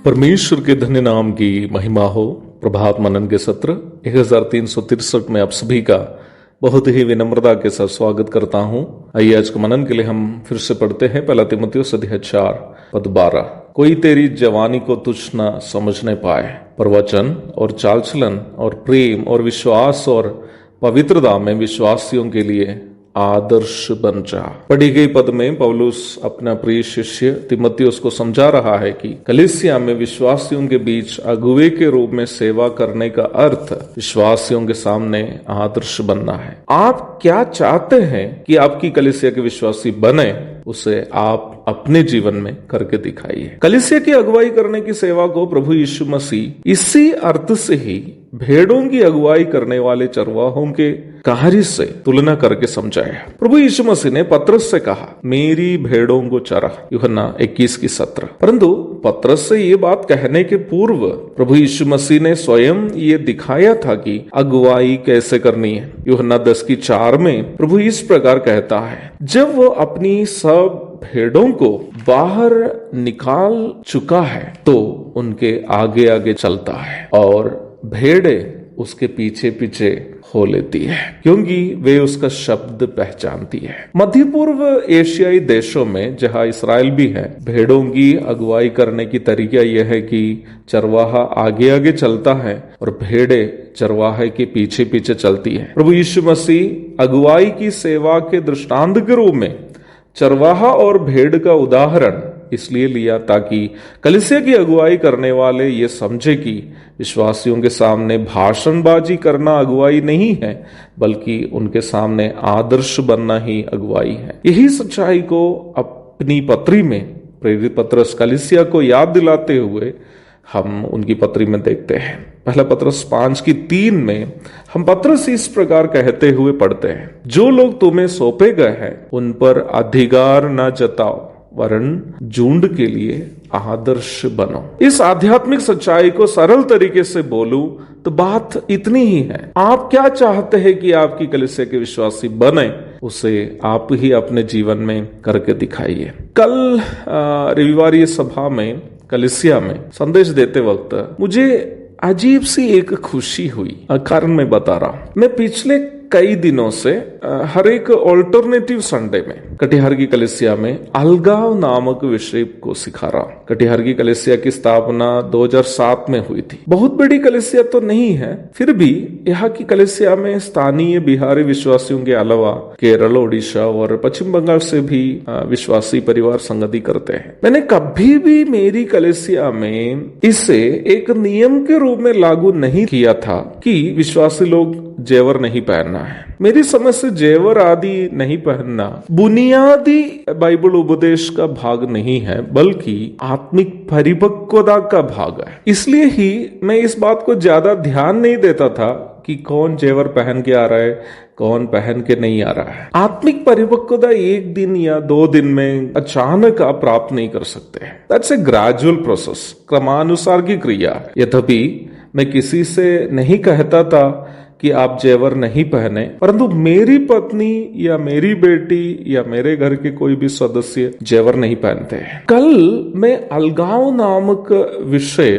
परमेश्वर के धन्य नाम की महिमा हो। प्रभात मनन के सत्र 1363 में आप सभी का बहुत ही विनम्रता के साथ स्वागत करता हूं। आइए आज के मनन के लिए हम फिर से पढ़ते हैं पहला तीमुथियुस अध्याय 4 पद 12। कोई तेरी जवानी को तुच्छ न समझने पाए, पर वचन और चाल चलन और प्रेम और विश्वास और पवित्रता में विश्वासियों के लिए आदर्श बन जा। पढ़ी गई पद में पौलुस अपना प्रिय शिष्य तीमुथियुस को समझा रहा है कि कलीसिया में विश्वासियों के बीच अगुवे के रूप में सेवा करने का अर्थ विश्वासियों के सामने आदर्श बनना है। आप क्या चाहते हैं कि आपकी कलीसिया के विश्वासी बने, उसे आप अपने जीवन में करके दिखाइए। कलीसिया की अगुवाई करने की सेवा को प्रभु यीशु मसीह इसी अर्थ से ही भेड़ों की अगुवाई करने वाले चरवाहों के कार्य से तुलना करके समझाया। प्रभु यीशु मसीह ने पतरस से कहा, मेरी भेड़ों को चरा, यूहन्ना 21:17। परंतु पतरस से ये बात कहने के पूर्व प्रभु यीशु मसीह ने स्वयं ये दिखाया था कि अगुवाई कैसे करनी है। यूहन्ना 10:4 में प्रभु इस प्रकार कहता है, जब वो अपनी सब भेड़ों को बाहर निकाल चुका है तो उनके आगे आगे चलता है और भेड़े उसके पीछे पीछे हो लेती है, क्योंकि वे उसका शब्द पहचानती है। मध्य पूर्व एशियाई देशों में जहां इस्राएल भी है, भेड़ों की अगुवाई करने की तरीका यह है कि चरवाहा आगे आगे चलता है और भेड़े चरवाहे के पीछे पीछे चलती है। प्रभु यीशु मसीह अगुवाई की सेवा के दृष्टांत के रूप में चरवाहा और भेड़ का उदाहरण इसलिए लिया ताकि कलीसिया की अगुवाई करने वाले ये समझे कि विश्वासियों के सामने भाषणबाजी करना अगुवाई नहीं है, बल्कि उनके सामने आदर्श बनना ही अगुवाई है। यही सच्चाई को अपनी पत्री में प्रेरित पतरस कलीसिया को याद दिलाते हुए हम उनकी पत्री में देखते हैं। पहला पतरस 5:3 में हम पतरस इस प्रकार कहते हुए पढ़ते हैं, जो लोग तुम्हें सौंपे गए हैं उन पर अधिकार न जताओ, वरन झुंड के लिए आदर्श बनो। इस आध्यात्मिक सच्चाई को सरल तरीके से बोलूं तो बात इतनी ही है, आप क्या चाहते हैं कि आपकी कलीसिया के विश्वासी बने, उसे आप ही अपने जीवन में करके दिखाइए। कल रविवार सभा में कलीसिया में संदेश देते वक्त मुझे अजीब सी एक खुशी हुई। कारण मैं बता रहा हूं। मैं पिछले कई दिनों से हर एक ऑल्टरनेटिव संडे में कटिहार की कलीसिया में अलगाव नामक विषय को सिखा रहा हूं। कटिहार की कलीसिया की स्थापना 2007 में हुई थी। बहुत बड़ी कलीसिया तो नहीं है, फिर भी यहाँ की कलीसिया में स्थानीय बिहारी विश्वासियों के अलावा केरल, ओडिशा और पश्चिम बंगाल से भी विश्वासी परिवार संगति करते हैं। मैंने कभी भी मेरी कलीसिया में इसे एक नियम के रूप में लागू नहीं किया था कि विश्वासी लोग जेवर नहीं पहनना है। मेरी समझ से जेवर आदि नहीं पहनना बुनियादी बाइबल उपदेश का भाग नहीं है, बल्कि आत्मिक परिपक्वता का भाग है। इसलिए ही मैं इस बात को ज्यादा ध्यान नहीं देता था कि कौन जेवर पहन के आ रहा है, कौन पहन के नहीं आ रहा है। आत्मिक परिपक्वता एक दिन या 2 दिन में अचानक आप प्राप्त नहीं कर सकते हैं। दैट्स ए ग्रेजुअल प्रोसेस, क्रमानुसार की क्रिया है। यद्यपि मैं किसी से नहीं कहता था कि आप जेवर नहीं पहने, परंतु मेरी पत्नी या मेरी बेटी या मेरे घर के कोई भी सदस्य जेवर नहीं पहनते हैं। कल मैं अलगाव नामक विषय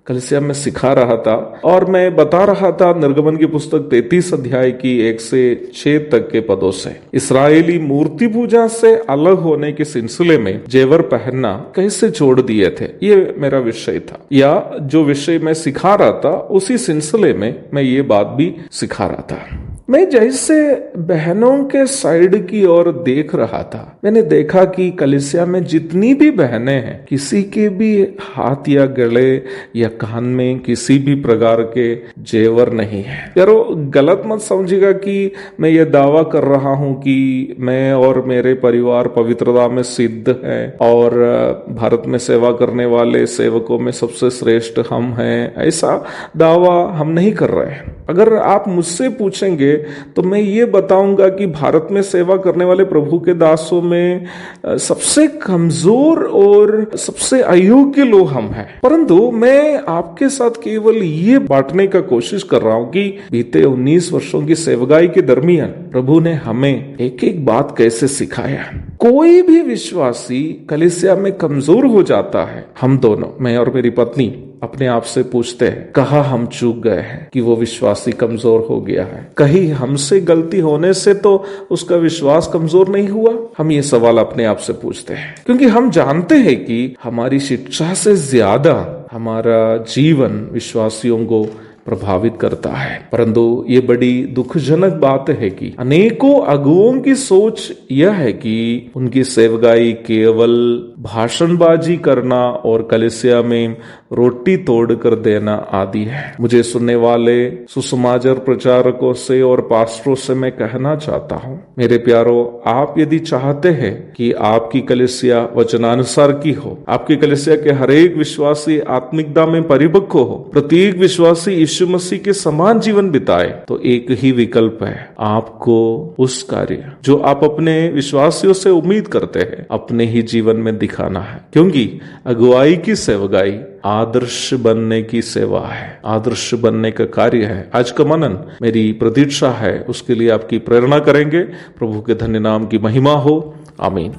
कलीसिया में सिखा रहा था और मैं बता रहा था निर्गमन की पुस्तक 33 अध्याय की 1 से 6 तक के पदों से इस्राएली मूर्ति पूजा से अलग होने के सिलसिले में जेवर पहनना कैसे छोड़ दिए थे, ये मेरा विषय था। या जो विषय मैं सिखा रहा था उसी सिलसिले में मैं ये बात भी सिखा रहा था। मैं जैसे बहनों के साइड की ओर देख रहा था, मैंने देखा कि कलीसिया में जितनी भी बहनें हैं, किसी के भी हाथ या गले या कान में किसी भी प्रकार के जेवर नहीं है। यारो गलत मत समझिएगा कि मैं ये दावा कर रहा हूं कि मैं और मेरे परिवार पवित्रता में सिद्ध है और भारत में सेवा करने वाले सेवकों में सबसे श्रेष्ठ हम हैं। ऐसा दावा हम नहीं कर रहे हैं। अगर आप मुझसे पूछेंगे तो मैं ये बताऊंगा कि भारत में सेवा करने वाले प्रभु के दासों में सबसे कमजोर और सबसे अयोग्य लोग हम हैं। परंतु मैं आपके साथ केवल ये बांटने का कोशिश कर रहा हूं कि बीते 19 वर्षों की सेवकाई के दरमियान प्रभु ने हमें एक एक बात कैसे सिखाया। कोई भी विश्वासी कलीसिया में कमजोर हो जाता है, हम दोनों, मैं और मेरी पत्नी, अपने आप से पूछते हैं कहाँ हम चूक गए हैं कि वो विश्वासी कमजोर हो गया है। कहीं हमसे गलती होने से तो उसका विश्वास कमजोर नहीं हुआ? हम ये सवाल अपने आप से पूछते हैं, क्योंकि हम जानते हैं कि हमारी शिक्षा से ज्यादा हमारा जीवन विश्वासियों को प्रभावित करता है। परंतु ये बड़ी दुखजनक बात है कि अनेकों अगुओं की सोच यह है कि उनकी सेवकाई केवल भाषणबाजी करना और कलीसिया में रोटी तोड़ कर देना आदि है। मुझे सुनने वाले सुसमाचार प्रचारकों से और पास्टरों से मैं कहना चाहता हूँ, मेरे प्यारो, आप यदि चाहते हैं कि आपकी कलीसिया वचनानुसार की हो, आपकी कलीसिया के हर एक विश्वासी आत्मिकता में परिपक्व हो, प्रत्येक विश्वासी यीशु मसीह के समान जीवन बिताए, तो एक ही विकल्प है, आपको उस कार्य जो आप अपने विश्वासियों से उम्मीद करते हैं अपने ही जीवन में दिखाना है। क्योंकि अगुवाई की सेवकाई आदर्श बनने की सेवा है, आदर्श बनने का कार्य है। आज का मनन मेरी प्रतीक्षा है, उसके लिए आपकी प्रेरणा करेंगे। प्रभु के धन्य नाम की महिमा हो। आमीन।